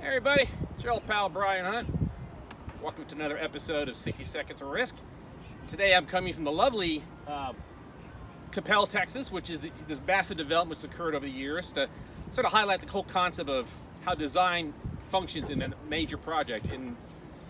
Hey everybody, it's your old pal Brian Hunt. Welcome to another episode of 60 Seconds of Risk. Today I'm coming from the lovely Capel, Texas, which is this massive development that's occurred over the years to sort of highlight the whole concept of how design functions in a major project. And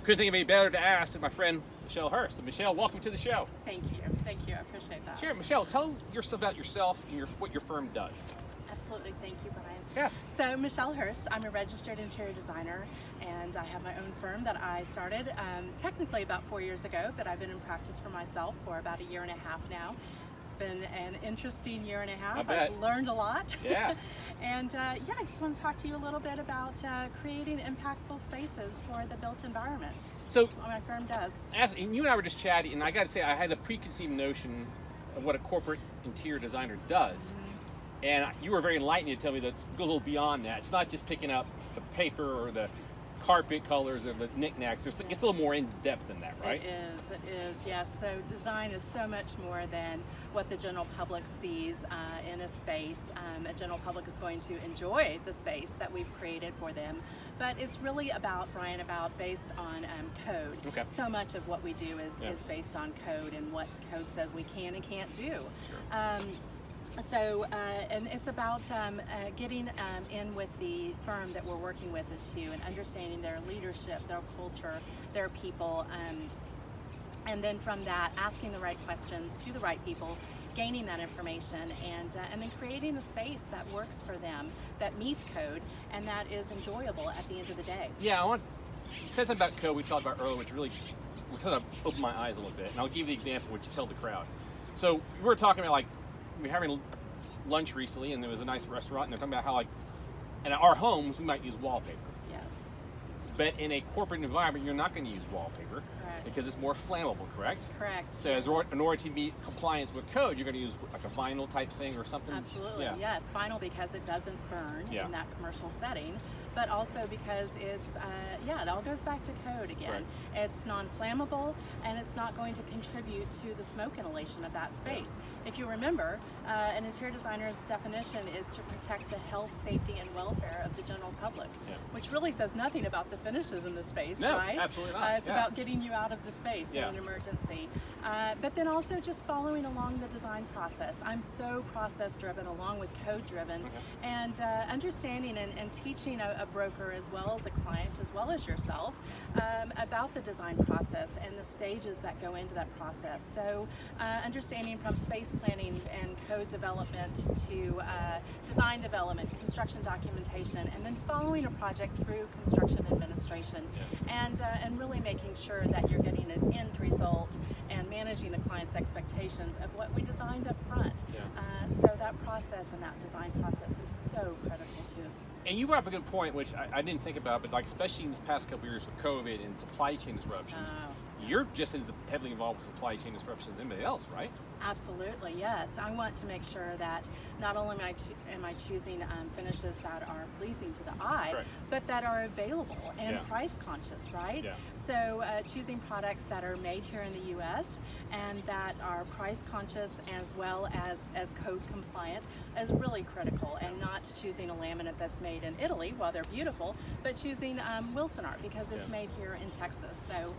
couldn't think of any better to ask than my friend Michel Hurst. So Michel, welcome to the show. Thank you, I appreciate that. Sure, Michel, tell us about yourself and what your firm does. Absolutely, thank you, Brian. Yeah. So Michel Hurst, I'm a registered interior designer, and I have my own firm that I started technically about 4 years ago, but I've been in practice for myself for about a year and a half now. It's been an interesting year and a half. I bet. I've learned a lot. Yeah. And I just want to talk to you a little bit about creating impactful spaces for the built environment. So that's what my firm does. And you and I were just chatting, and I got to say, I had a preconceived notion of what a corporate interior designer does. Mm-hmm. And you were very enlightening to tell me that it goes a little beyond that. It's not just picking up the paper or the carpet colors or the knickknacks. It's a little more in depth than that, right? It is, yes. So design is so much more than what the general public sees in a space. A general public is going to enjoy the space that we've created for them. But it's really about, Brian, based on code. Okay. So much of what we do is based on code and what code says we can and can't do. Sure. And it's about getting in with the firm that we're working with too, and understanding their leadership, their culture, their people, and then from that, asking the right questions to the right people, gaining that information, and then creating a space that works for them, that meets code, and that is enjoyable at the end of the day. Yeah, you said something about code we talked about earlier, which really kind of opened my eyes a little bit, and I'll give you the example which you tell the crowd. So we were talking about, we were having lunch recently, and there was a nice restaurant, and they're talking about how, in our homes, we might use wallpaper. Yes. But in a corporate environment, you're not going to use wallpaper. Correct. Because it's more flammable, correct? Correct. So yes. in order to meet compliance with code, you're going to use like a vinyl type thing or something? Absolutely, yeah. Yes. Vinyl because it doesn't burn in that commercial setting, but also because it's, it all goes back to code again. Right. It's non-flammable, and it's not going to contribute to the smoke inhalation of that space. Yeah. If you remember, an interior designer's definition is to protect the health, safety, and welfare of the general public, which really says nothing about the finishes in the space, right? No, absolutely not. It's about getting you out of the space in an emergency. But then also just following along the design process. I'm so process driven along with code driven, and understanding and teaching a broker as well as a client as well as yourself about the design process and the stages that go into that process. So understanding from space planning and code development to design development, construction documentation, and then following a project through construction administration, and really making sure that you're getting an end result and managing the client's expectations of what we designed up front. So that process and that design process is so critical too. And you brought up a good point, which I didn't think about, but especially in this past couple of years with COVID and supply chain disruptions, you're just as heavily involved with supply chain disruptions as anybody else, right? Absolutely, yes. I want to make sure that not only am I choosing finishes that are pleasing to the eye, but that are available and price conscious, right? Yeah. So choosing products that are made here in the U.S. and that are price conscious as well as code compliant is really critical, and not choosing a laminate that's made in Italy, while they're beautiful, but choosing Wilson art because it's made here in Texas. So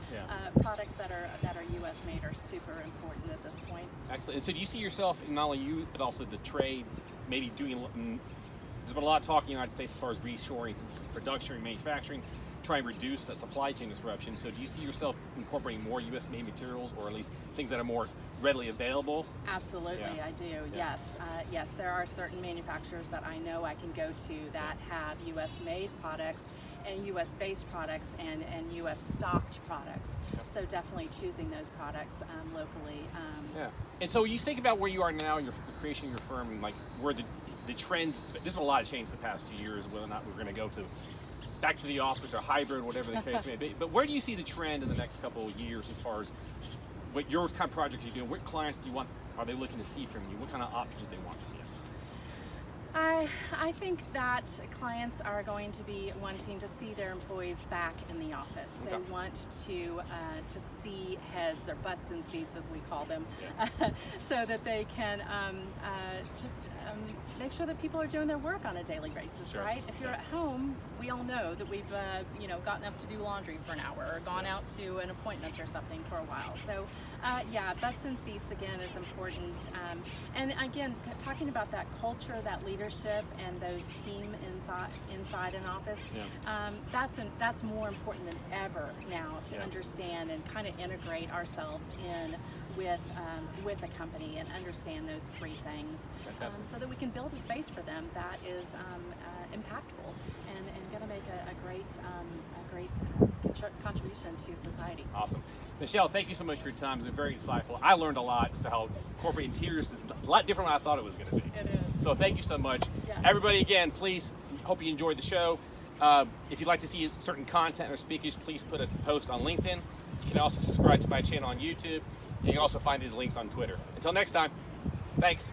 products that are U.S. made are super important at this point. Excellent. And so do you see yourself, not only you, but also the trade, maybe doing, there's been a lot of talk in the United States as far as reshoring production and manufacturing, trying to reduce the supply chain disruption. So do you see yourself incorporating more U.S. made materials, or at least things that are more readily available? Absolutely, I do, yes. Yes, there are certain manufacturers that I know I can go to that have U.S. made products and U.S. based products and U.S. stocked products. So definitely choosing those products locally. And so you think about where you are now, your creation of your firm, and where the trends, there's been a lot of change the past 2 years, whether or not we're going to go to back to the office or hybrid, whatever the case may be. But where do you see the trend in the next couple of years as far as what your kind of projects you're doing? What clients do you want, are they looking to see from you? What kind of options they want from you? I think that clients are going to be wanting to see their employees back in the office. Okay. They want to see heads or butts in seats, as we call them, so that they can just make sure that people are doing their work on a daily basis, Sure. right? If you're at home, we all know that we've gotten up to do laundry for an hour or gone out to an appointment or something for a while. So butts in seats again is important. And again, talking about that culture, that leadership, and those team inside an office, that's more important than ever now to understand and kind of integrate ourselves in with a company and understand those three things, so that we can build a space for them that is impactful and going to make a great contribution to society. Awesome. Michelle, thank you so much for your time. It's been very insightful. I learned a lot as to how corporate interiors is a lot different than I thought it was going to be. It is. So thank you so much. Yes. Everybody, again, please, hope you enjoyed the show. If you'd like to see certain content or speakers, please put a post on LinkedIn. You can also subscribe to my channel on YouTube. You can also find these links on Twitter. Until next time, thanks.